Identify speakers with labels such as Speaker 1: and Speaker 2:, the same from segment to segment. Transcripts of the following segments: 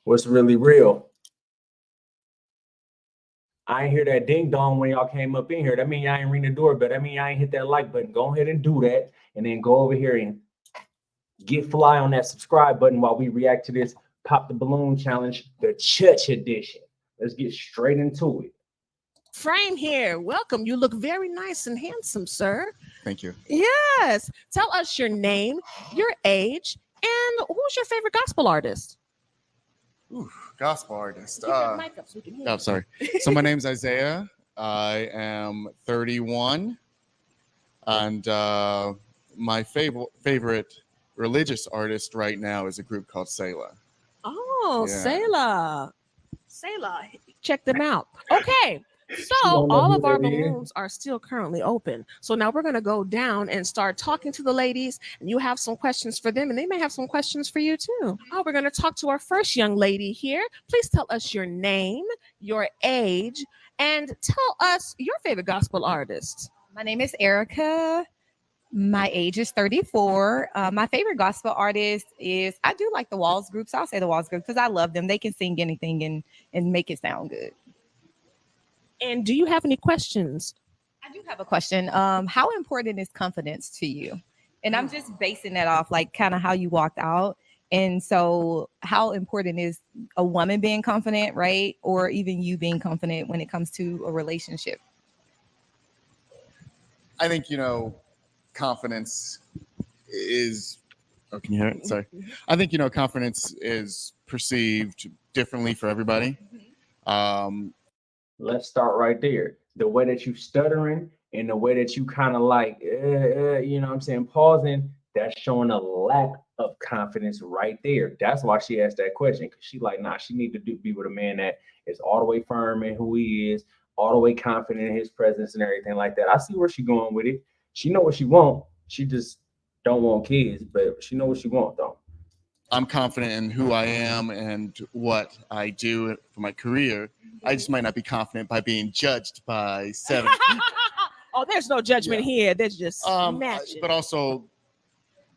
Speaker 1: What's really real? I ain't hear that ding dong when y'all came up in here. That mean y'all ain't ring the doorbell. That mean y'all ain't hit that like button. Go ahead and do that, and then go over here and get fly on that subscribe button while we react to this Pop the Balloon Challenge, the church edition. Let's get straight into it.
Speaker 2: Frame here. Welcome. You look very nice and handsome, sir.
Speaker 3: Thank you.
Speaker 2: Yes. Tell us your name, your age, and who's your favorite gospel artist?
Speaker 3: Ooh, gospel artist.
Speaker 2: Get that mic up so we can hear
Speaker 3: Oh,
Speaker 2: you.
Speaker 3: sorry. So my name's Isaiah. I am 31, and my favorite religious artist right now is a group called Selah.
Speaker 2: Oh,
Speaker 3: Yeah.
Speaker 2: Selah. Selah. Check them out. Okay.
Speaker 1: She
Speaker 2: So
Speaker 1: don't know
Speaker 2: all
Speaker 1: who
Speaker 2: of our
Speaker 1: that is.
Speaker 2: balloons are still currently open. So now we're going to go down and start talking to the ladies, and you have some questions for them, and they may have some questions for you too. Oh, we're going to talk to our first young lady here. Please tell us your name, your age, and tell us your favorite gospel artist.
Speaker 4: My name is Erica. My age is 34. My favorite gospel artist is, I do like the Walls groups. I'll say the Walls group because I love them. They can sing anything and make it sound good.
Speaker 2: And do you have any questions?
Speaker 4: I do have a question. How important is confidence to you? And I'm just basing that off like kind of how you walked out. And so how important is a woman being confident, right? Or even you being confident when it comes to a relationship?
Speaker 3: I think, confidence is. Oh, can you hear it? Sorry. I think, confidence is perceived differently for everybody.
Speaker 1: Let's start right there. The way that you stuttering and the way that you kind of like, you know what I'm saying, pausing, that's showing a lack of confidence right there. That's why she asked that question, because she like, nah, she need to be with a man that is all the way firm in who he is, all the way confident in his presence and everything like that. I see where she going with it. She know what she want. She just don't want kids, but she know what she want though.
Speaker 3: I'm confident in who I am and what I do for my career. I just might not be confident by being judged by 7.
Speaker 2: Oh, there's no judgment here. There's just matching.
Speaker 3: But also,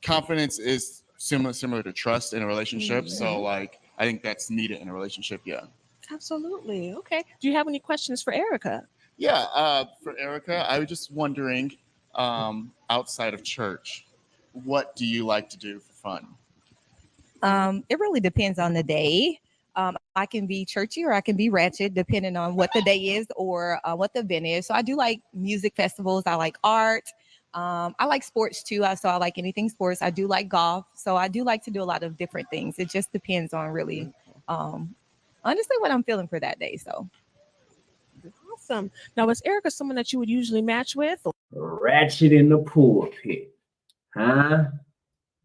Speaker 3: confidence is similar to trust in a relationship. So, like, I think that's needed in a relationship. Yeah.
Speaker 2: Absolutely. Okay. Do you have any questions for Erica?
Speaker 3: Yeah. For Erica, I was just wondering, outside of church, what do you like to do for fun?
Speaker 4: It really depends on the day. I can be churchy or I can be ratchet, depending on what the day is or what the event is. So I do like music festivals. I like art. I like sports too. So I like anything sports. I do like golf. So I do like to do a lot of different things. It just depends on really, honestly, what I'm feeling for that day. So.
Speaker 2: Awesome. Now, is Erica someone that you would usually match with?
Speaker 1: Ratchet in the pulpit, huh?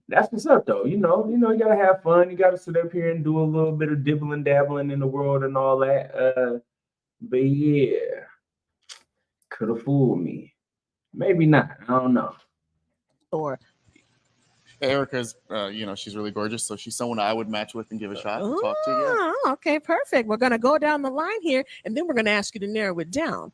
Speaker 1: That's what's up, though. You gotta have fun. You gotta sit up here and do a little bit of dibbling, dabbling in the world and all that. But yeah, could have fooled me. Maybe not. I don't know.
Speaker 2: Or
Speaker 3: Erica's, she's really gorgeous, so she's someone I would match with and give a shot and talk to. Yeah.
Speaker 2: Okay, perfect. We're gonna go down the line here, and then we're gonna ask you to narrow it down.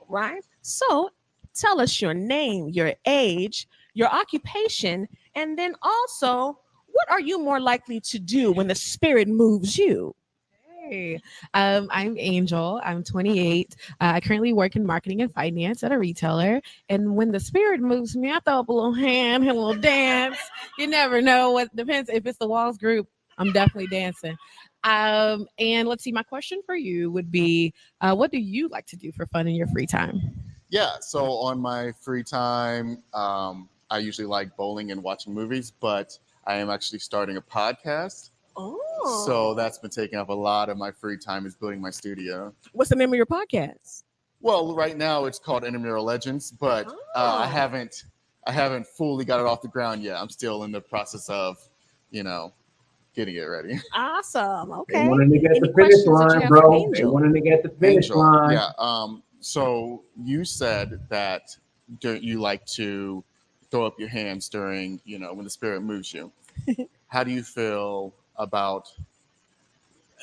Speaker 2: Right? So, tell us your name, your age, your occupation, and then also, what are you more likely to do when the spirit moves you?
Speaker 5: Hey, I'm Angel. I'm 28. I currently work in marketing and finance at a retailer. And when the spirit moves me, I throw up a little hand, a little dance. You never know what depends. If it's the Walls group, I'm definitely dancing. And let's see, my question for you would be, what do you like to do for fun in your free time?
Speaker 3: Yeah. So on my free time, I usually like bowling and watching movies, but I am actually starting a podcast.
Speaker 2: Oh.
Speaker 3: So that's been taking up a lot of my free time is building my studio.
Speaker 2: What's the name of your podcast?
Speaker 3: Well, right now it's called Intramural Legends, but I haven't fully got it off the ground yet. I'm still in the process of, getting it ready.
Speaker 2: Awesome. Okay.
Speaker 1: They want to get
Speaker 2: Any
Speaker 1: the finish
Speaker 2: questions that you
Speaker 1: line,
Speaker 2: have
Speaker 1: bro.
Speaker 2: for
Speaker 1: They
Speaker 2: Angel?
Speaker 1: want to get the finish
Speaker 3: Angel,
Speaker 1: line.
Speaker 3: yeah. So you said that you like to throw up your hands during, when the spirit moves you. How do you feel about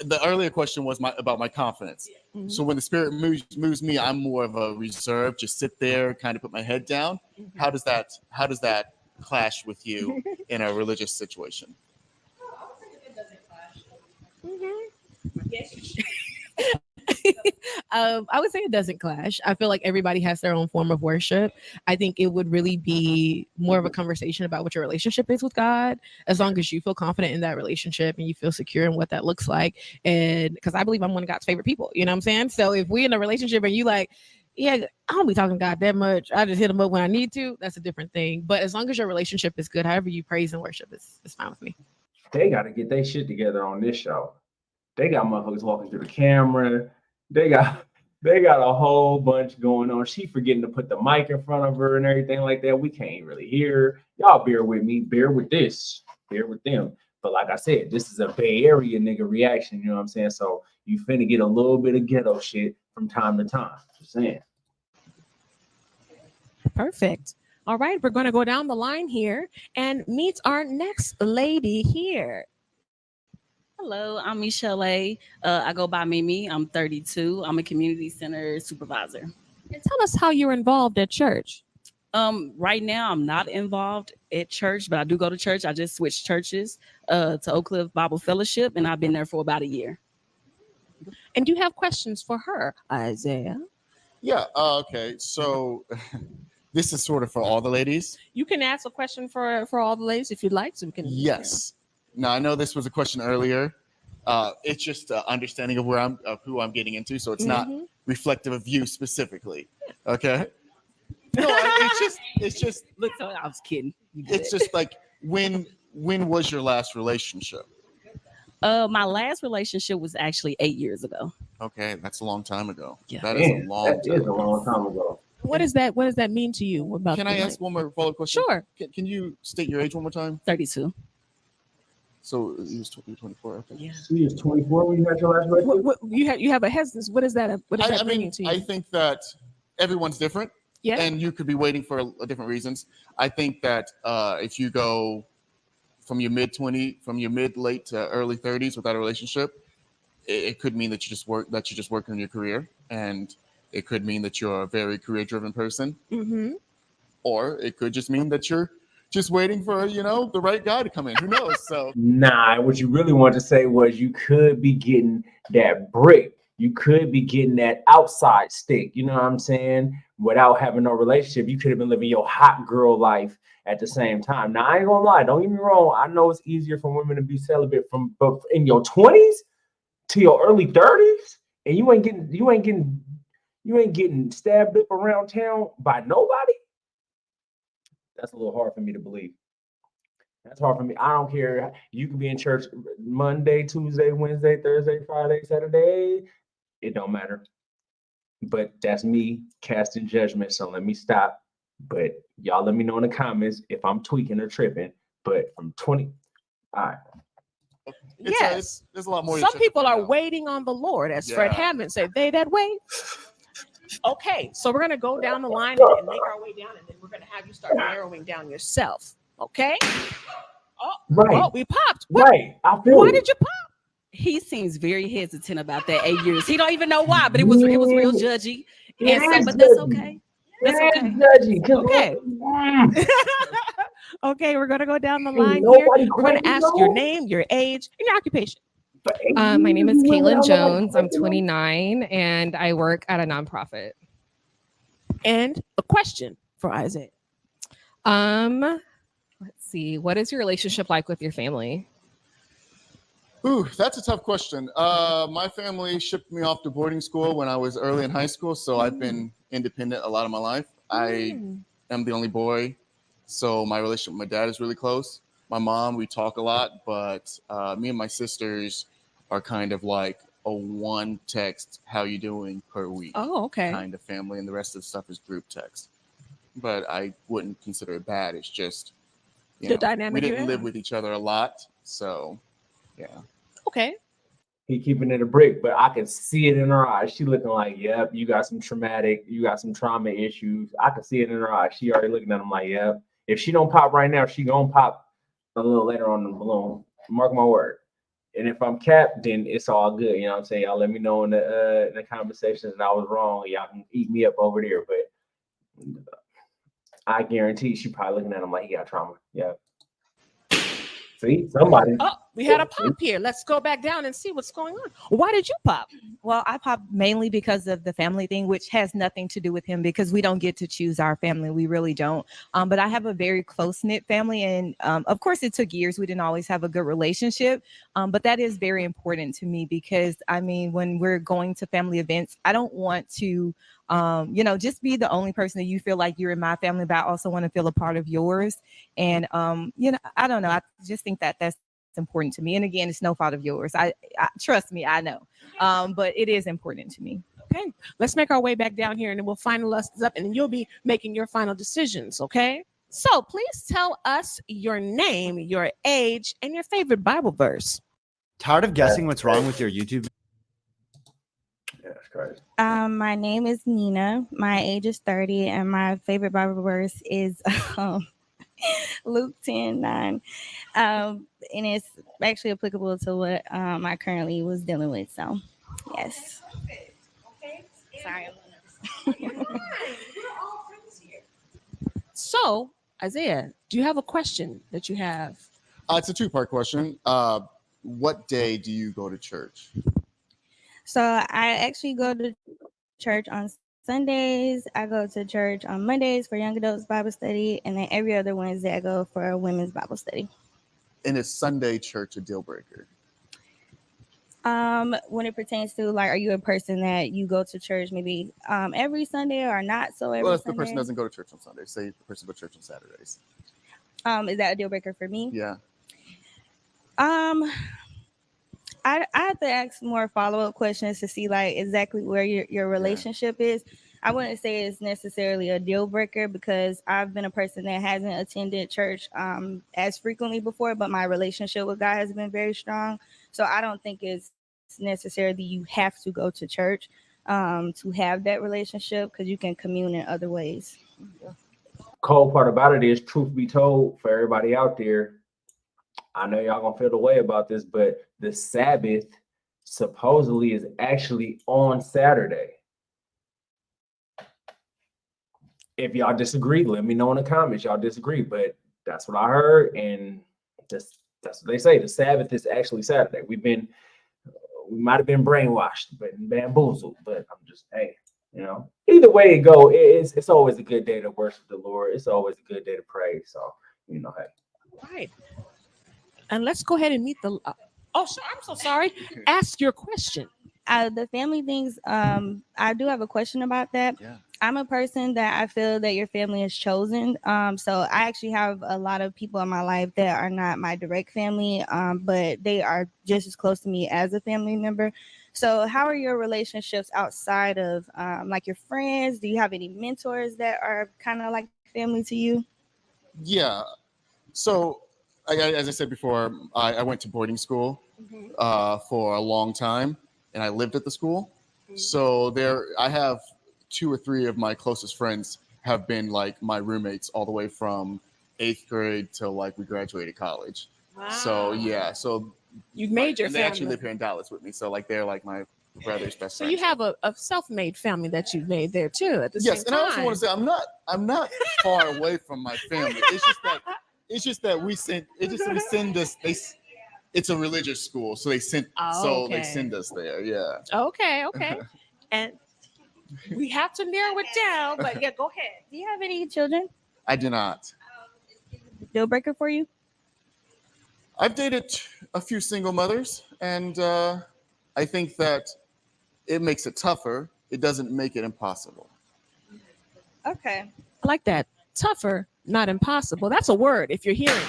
Speaker 3: the earlier question was about my confidence.
Speaker 2: Mhm.
Speaker 3: So when the spirit moves me, I'm more of a reserve, just sit there, kind of put my head down. How does that clash with you in a religious situation?
Speaker 4: It doesn't clash.
Speaker 5: I would say it doesn't clash. I feel like everybody has their own form of worship. I think it would really be more of a conversation about what your relationship is with God, as long as you feel confident in that relationship and you feel secure in what that looks like. And because I believe I'm one of God's favorite people, you know what I'm saying? So if we're in a relationship and you like, yeah, I don't be talking to God that much, I just hit him up when I need to, that's a different thing. But as long as your relationship is good, however you praise and worship is fine with me.
Speaker 1: They got to get their shit together on this show. They got motherfuckers walking through the camera. They got a whole bunch going on. She forgetting to put the mic in front of her and everything like that. We can't really hear her. Y'all bear with me. Bear with this. Bear with them. But like I said, this is a Bay Area nigga reaction. You know what I'm saying? So you finna get a little bit of ghetto shit from time to time. Just saying.
Speaker 2: Perfect. All right, we're going to go down the line here and meet our next lady here.
Speaker 6: Hello, I'm Michelle A. I go by Mimi. I'm 32. I'm a community center supervisor.
Speaker 2: And tell us how you're involved at church.
Speaker 6: Right now, I'm not involved at church, but I do go to church. I just switched churches to Oak Cliff Bible Fellowship, and I've been there for about a year.
Speaker 2: And do you have questions for her, Isaiah?
Speaker 3: Yeah. Okay. So this is sort of for all the ladies.
Speaker 2: You can ask a question for all the ladies if you'd like. So we can.
Speaker 3: Yes. Now I know this was a question earlier. It's just understanding of who I'm getting into, so it's not reflective of you specifically. Okay. No, it's just.
Speaker 6: Look, so I was kidding.
Speaker 3: It's just like when was your last relationship?
Speaker 6: My last relationship was actually 8 years ago.
Speaker 3: Okay, that's a long time ago.
Speaker 6: Yeah.
Speaker 3: That is a long time
Speaker 1: ago.
Speaker 2: What does that mean to you? About
Speaker 3: Can I ask one more follow-up question?
Speaker 2: Sure.
Speaker 3: Can you state your age one more time?
Speaker 6: 32.
Speaker 3: So you was 24. Okay.
Speaker 6: Yeah.
Speaker 1: She was 24 when you had your last relationship?
Speaker 2: What, you have a hesitance. What is that? What is that bringing to you?
Speaker 3: I think that everyone's different.
Speaker 2: Yeah.
Speaker 3: And you could be waiting for different reasons. I think that if you go from your mid late to early 30s without a relationship, it could mean that you're just working on your career, and it could mean that you're a very career-driven person, or it could just mean that you're just waiting for the right guy to come in. Who knows? So
Speaker 1: nah, what you really wanted to say was you could be getting that brick. You could be getting that outside stick. You know what I'm saying? Without having no relationship, you could have been living your hot girl life at the same time. Now, I ain't gonna lie. Don't get me wrong. I know it's easier for women to be celibate but in your 20s to your early 30s, and you ain't getting stabbed up around town by nobody. That's a little hard for me to believe. That's hard for me. I don't care. You can be in church Monday, Tuesday, Wednesday, Thursday, Friday, Saturday. It don't matter. But that's me casting judgment. So let me stop. But y'all let me know in the comments if I'm tweaking or tripping. But from 20, all right.
Speaker 2: Yes.
Speaker 3: There's a lot more.
Speaker 2: Some people are waiting on the Lord, as Fred Hammond said. They that wait. Okay, so we're gonna go down the line and make our way down, and then we're gonna have you start narrowing down yourself. Okay. Oh,
Speaker 1: right.
Speaker 2: Oh, we popped. What?
Speaker 1: Right. I feel
Speaker 2: Why
Speaker 1: it.
Speaker 2: did you pop?
Speaker 6: He seems very hesitant about that 8 years. He don't even know why, but it was real judgy. And so, but that's okay. That's okay.
Speaker 1: Judgy,
Speaker 2: Okay. Okay, we're gonna go down the line here. We're gonna ask your name, your age, and your occupation.
Speaker 7: My name is Caitlin Jones. I'm 29 and I work at a nonprofit.
Speaker 2: And a question for Isaiah.
Speaker 7: Let's see. What is your relationship like with your family?
Speaker 3: Ooh, that's a tough question. My family shipped me off to boarding school when I was early in high school, so I've been independent a lot of my life. I am the only boy, so my relationship with my dad is really close. My mom, we talk a lot, but me and my sisters are kind of like a one text, how you doing per week
Speaker 2: Oh, okay.
Speaker 3: kind of family, and the rest of the stuff is group text. But I wouldn't consider it bad. It's just,
Speaker 2: The dynamic
Speaker 3: we
Speaker 2: you
Speaker 3: didn't live
Speaker 2: have.
Speaker 3: with each other a lot, so yeah.
Speaker 2: Okay.
Speaker 1: He keeping it a brick, but I can see it in her eyes. She looking like, yep, you got some trauma issues. I can see it in her eyes. She already looking at him like, yep. If she don't pop right now, she gonna pop a little later on the balloon. Mark my word. And if I'm capped, then it's all good. You know what I'm saying? Y'all let me know in the conversations and I was wrong. Y'all can eat me up over there. But I guarantee she probably looking at him like he got trauma. Yeah. See, somebody.
Speaker 2: Oh, We had a pop here. Let's go back down and see what's going on. Why did you pop?
Speaker 4: Well, I popped mainly because of the family thing, which has nothing to do with him because we don't get to choose our family. We really don't. But I have a very close knit family. And of course, it took years. We didn't always have a good relationship. But that is very important to me because, I mean, when we're going to family events, I don't want to, just be the only person that you feel like you're in my family, but I also want to feel a part of yours. And, I don't know. I just think that that's important to me. And again, it's no fault of yours. I trust me, I know. But it is important to me.
Speaker 2: Okay, let's make our way back down here and then we'll finalize this up and then you'll be making your final decisions. Okay, so please tell us your name, your age, and your favorite Bible verse.
Speaker 8: Tired of guessing what's wrong with your YouTube?
Speaker 1: Yeah, that's crazy.
Speaker 9: My name is Nina. My age is 30, and my favorite Bible verse is Luke 10:9. And it's actually applicable to what I currently was dealing with. So, yes. Sorry.
Speaker 2: So, Isaiah, do you have a question that you have?
Speaker 3: It's a two-part question. What day do you go to church?
Speaker 9: So, I actually go to church on Sundays. I go to church on Mondays for young adults Bible study, and then every other Wednesday I go for a women's Bible study.
Speaker 3: And is Sunday church a deal breaker?
Speaker 9: When it pertains to like, are you a person that you go to church maybe every Sunday or not so every
Speaker 3: Well, if the
Speaker 9: Sunday?
Speaker 3: person doesn't go to church on Sunday, say the person goes to church on Saturdays.
Speaker 9: Is that a deal breaker for me?
Speaker 3: Yeah.
Speaker 9: I have to ask more follow-up questions to see like exactly where your relationship is. I wouldn't say it's necessarily a deal breaker because I've been a person that hasn't attended church as frequently before, but my relationship with God has been very strong. So I don't think it's necessarily you have to go to church to have that relationship because you can commune in other ways.
Speaker 1: Cold part about it is, truth be told, for everybody out there, I know y'all gonna feel the way about this, but the Sabbath supposedly is actually on Saturday. If y'all disagree, let me know in the comments. Y'all disagree, but that's what I heard, and that's what they say. The Sabbath is actually Saturday. We might have been brainwashed, but bamboozled. But I'm just, hey, either way it go, it's always a good day to worship the Lord. It's always a good day to pray. So hey.
Speaker 2: Right. And let's go ahead and meet the. I'm so sorry. Ask your question.
Speaker 9: The family things, I do have a question about that.
Speaker 3: Yeah.
Speaker 9: I'm a person that I feel that your family is chosen. So I actually have a lot of people in my life that are not my direct family, but they are just as close to me as a family member. So how are your relationships outside of like your friends? Do you have any mentors that are kind of like family to you?
Speaker 3: Yeah. So, as I said before, I went to boarding school for a long time, and I lived at the school. So I have 2 or 3 of my closest friends have been like my roommates all the way from 8th grade till like we graduated college.
Speaker 2: Wow.
Speaker 3: So yeah, so
Speaker 2: You've made your
Speaker 3: and they actually
Speaker 2: family.
Speaker 3: live here in Dallas with me. So like they're like my brother's best
Speaker 2: So
Speaker 3: friend.
Speaker 2: you have a self-made family that you've made there too at the
Speaker 3: Yes,
Speaker 2: same
Speaker 3: and
Speaker 2: time.
Speaker 3: I also want to say I'm not far away from my family. It's just that we send us. It's a religious school, so they send
Speaker 2: okay.
Speaker 3: us there. Yeah.
Speaker 2: Okay. And we have to narrow it down, but yeah, go ahead.
Speaker 9: Do you have any children?
Speaker 3: I do not.
Speaker 9: Deal breaker for you?
Speaker 3: I've dated a few single mothers, and I think that it makes it tougher. It doesn't make it impossible.
Speaker 9: Okay.
Speaker 2: I like that. Tougher, not impossible. That's a word if you're hearing.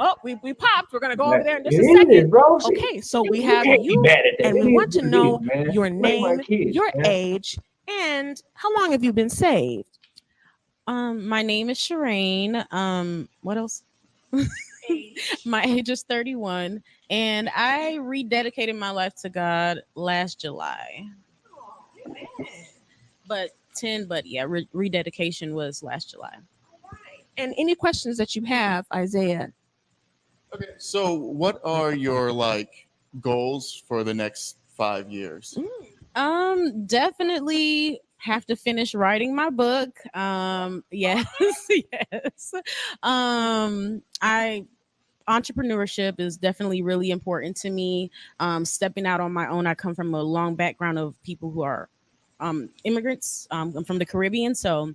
Speaker 2: Oh, we popped. We're gonna go over there in just a second.
Speaker 1: Bro.
Speaker 2: Okay, so we have
Speaker 1: can't be
Speaker 2: you,
Speaker 1: mad at that.
Speaker 2: and
Speaker 1: It
Speaker 2: we
Speaker 1: is
Speaker 2: want to
Speaker 1: what it
Speaker 2: know
Speaker 1: is, man.
Speaker 2: your
Speaker 1: Like my
Speaker 2: name,
Speaker 1: kids,
Speaker 2: your
Speaker 1: man.
Speaker 2: age, and how long have you been saved?
Speaker 5: My name is Shireen. What else? My age is 31, and I rededicated my life to God last July. But rededication was last July.
Speaker 2: And any questions that you have, Isaiah?
Speaker 3: Okay. So, what are your like goals for the next 5 years?
Speaker 5: Definitely have to finish writing my book. Yes, yes. I
Speaker 6: entrepreneurship is definitely really important to me. Stepping out on my own. I come from a long background of people who are immigrants. I'm from the Caribbean, so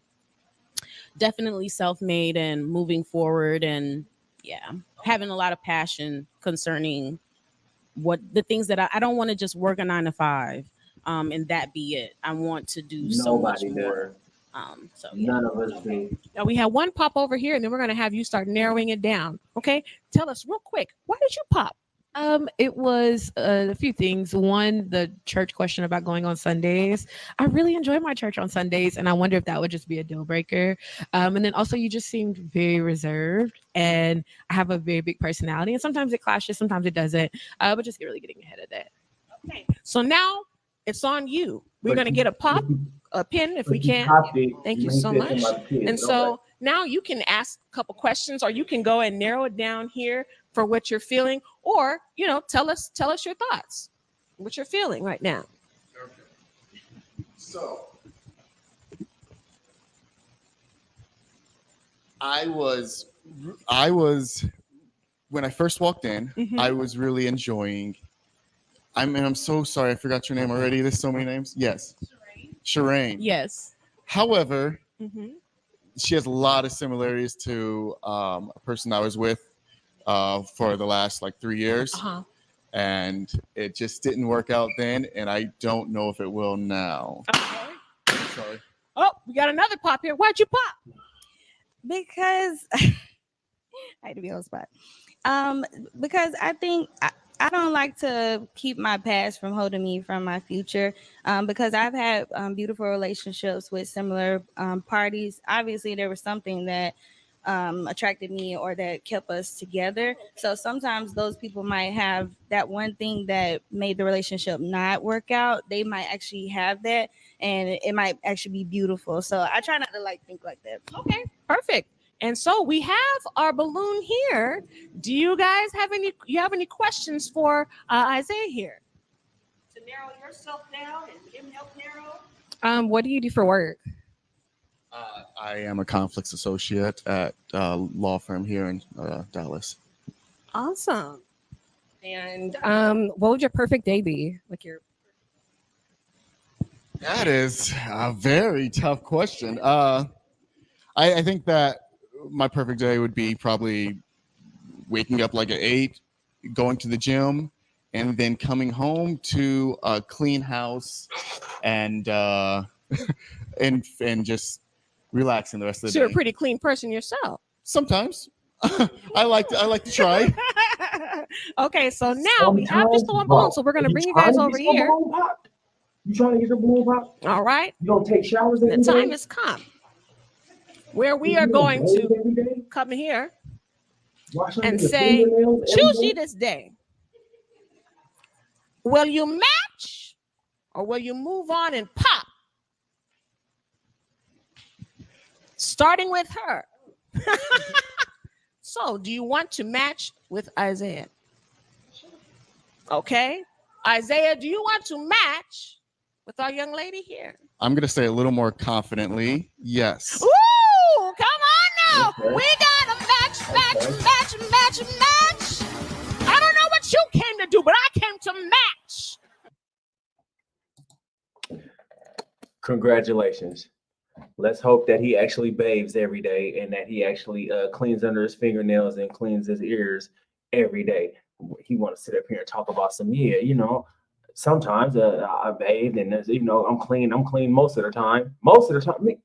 Speaker 6: definitely self-made and moving forward, and yeah, having a lot of passion concerning what the things that I don't want to just work a 9 to 5 and that be it. I want to do so much
Speaker 1: Nobody
Speaker 6: more. So yeah.
Speaker 1: None of us do.
Speaker 2: Now we have one pop over here, and then we're going to have you start narrowing it down. Okay, tell us real quick, why did you pop?
Speaker 5: It was a few things. One, the church question about going on Sundays. I really enjoy my church on Sundays, and I wonder if that would just be a deal breaker. And then also, you just seemed very reserved, and I have a very big personality, and sometimes it clashes, sometimes it doesn't. But just really getting ahead of that.
Speaker 2: Okay, so now it's on you. We're
Speaker 1: But
Speaker 2: going to
Speaker 1: you-
Speaker 2: get a pin if we
Speaker 1: But you
Speaker 2: can.
Speaker 1: popped it,
Speaker 2: Thank you
Speaker 1: ain't
Speaker 2: so
Speaker 1: said
Speaker 2: much.
Speaker 1: somebody's kid.
Speaker 2: And so now you can ask a couple questions, or you can go and narrow it down here for what you're feeling, or tell us your thoughts, what you're feeling right now.
Speaker 3: So I was when I first walked in,
Speaker 2: Mhm.
Speaker 3: I was really enjoying. I'm so sorry, I forgot your name already. There's so many names. Yes, Shireen.
Speaker 2: Yes.
Speaker 3: However,
Speaker 2: Mm-hmm.
Speaker 3: she has a lot of similarities to a person I was with for the last like 3 years,
Speaker 2: Uh-huh.
Speaker 3: and it just didn't work out then, and I don't know if it will now.
Speaker 2: Okay.
Speaker 3: Sorry.
Speaker 2: Oh, we got another pop here. Why'd you pop?
Speaker 9: Because I had to be on the spot. Because I think I don't like to keep my past from holding me from my future. Because I've had beautiful relationships with similar parties. Obviously, there was something that attracted me or that kept us together. So sometimes those people might have that one thing that made the relationship not work out. They might actually have that, and it might actually be beautiful. So I try not to think like that.
Speaker 2: Okay, perfect. And so we have our balloon here. Do you guys have any questions for Isaiah here? To narrow yourself down and him help narrow.
Speaker 7: What do you do for work?
Speaker 3: I am a conflicts associate at a law firm here in Dallas.
Speaker 2: Awesome.
Speaker 7: And what would your perfect day be? Like your
Speaker 3: That is a very tough question. I think that my perfect day would be probably waking up like at 8, going to the gym, and then coming home to a clean house and and just relaxing the rest of the
Speaker 2: So you're a
Speaker 3: day.
Speaker 2: pretty clean person yourself.
Speaker 3: Sometimes I like to try.
Speaker 2: Okay, so now we have just the one balloon, so we're gonna bring you guys over here.
Speaker 1: You trying to get your balloon popped?
Speaker 2: All right,
Speaker 1: You don't take showers
Speaker 2: the
Speaker 1: every
Speaker 2: time
Speaker 1: day?
Speaker 2: has come where we
Speaker 1: You
Speaker 2: are
Speaker 1: don't
Speaker 2: going
Speaker 1: bathe
Speaker 2: to
Speaker 1: every day?
Speaker 2: come here
Speaker 1: Wash under
Speaker 2: and
Speaker 1: your
Speaker 2: say,
Speaker 1: fingernails every
Speaker 2: choose
Speaker 1: day?
Speaker 2: ye this day. Will you match or will you move on and pop? Starting with her. So, do you want to match with Isaiah? Okay. Isaiah, do you want to match with our young lady here?
Speaker 3: I'm gonna say a little more confidently, yes.
Speaker 2: Ooh, come on now.
Speaker 1: Okay.
Speaker 2: We got a match. I don't know what you came to do, but I came to match.
Speaker 1: Congratulations. Let's hope that he actually bathes every day and that he actually cleans under his fingernails and cleans his ears every day. He want to sit up here and talk about sometimes I bathe and I'm clean most of the time.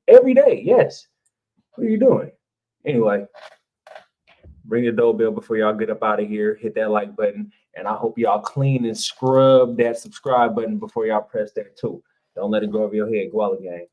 Speaker 1: Every day, yes. What are you doing? Anyway, ring the doorbell before y'all get up out of here. Hit that like button, and I hope y'all clean and scrub that subscribe button before y'all press that too. Don't let it go over your head. Guala gang.